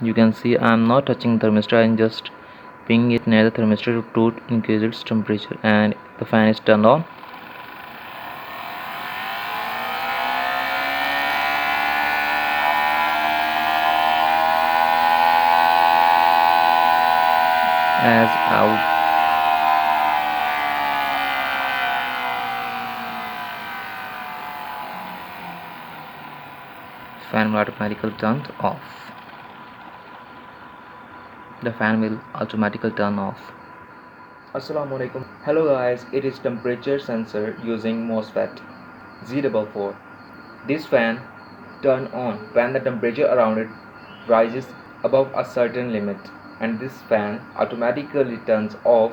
You can see I'm not touching the thermistor, I'm just pinging it near the thermistor to increase its temperature, and the fan is turned on. As out fan will automatically turn off. The fan will automatically turn off. Assalamualaikum. Hello guys, it is temperature sensor using Mosfet Z44. This fan turn on when the temperature around it rises above a certain limit, and this fan automatically turns off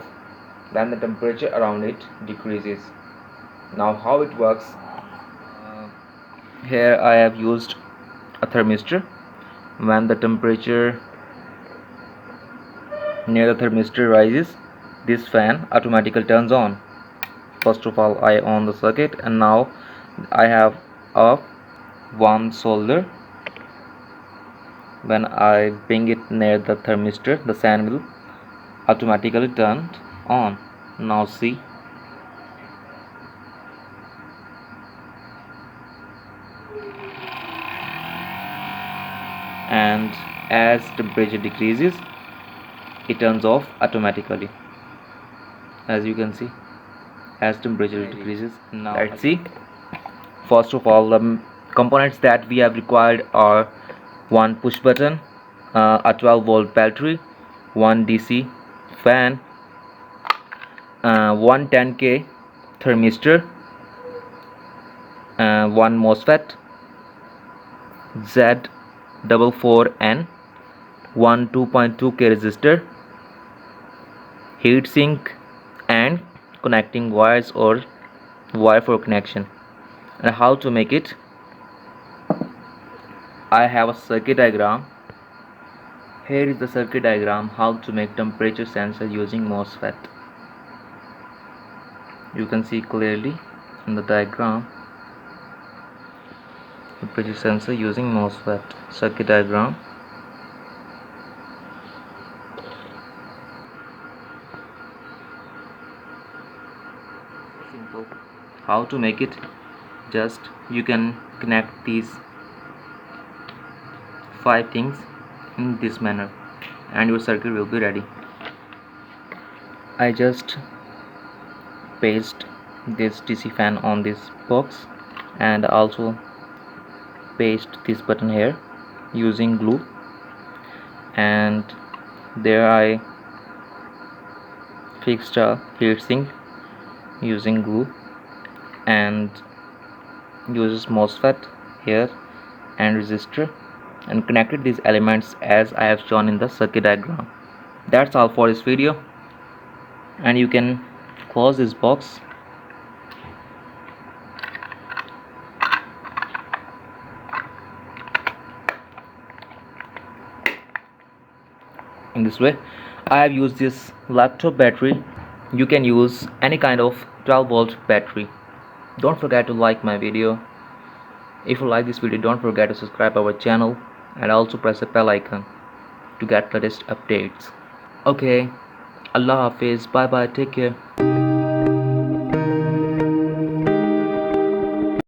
when the temperature around it decreases. Now how it works, here I have used a thermistor. When the temperature near the thermistor rises, this fan automatically turns on. First of all, I on the circuit, and now I have a one solder. When I bring it near the thermistor, the fan will automatically turn on. Now see, and as temperature decreases, it turns off automatically. As you can see, as temperature decreases. Now let's see. First of all, the components that we have required are one push button, a 12-volt battery, one DC fan, one 10K thermistor, one Mosfet Z44N, one 2.2K resistor, heatsink, and connecting wires or wire for connection. And how to make it, I have a circuit diagram. Here is the circuit diagram how to make temperature sensor using Mosfet. You can see clearly in the diagram temperature sensor using Mosfet circuit diagram. Simple. How to make it, just you can connect these 5 things in this manner and your circuit will be ready. I just paste this DC fan on this box and also paste this button here using glue, and there I fixed a heatsink using glue and uses Mosfet here and resistor, and connected these elements as I have shown in the circuit diagram. That's all for this video, and you can close this box. In this way, I have used this laptop battery. You can use any kind of 12-volt battery. Don't forget to like my video. If you like this video, don't forget to subscribe our channel and also press the bell icon to get latest updates. Okay, Allah Hafiz, bye bye, take care.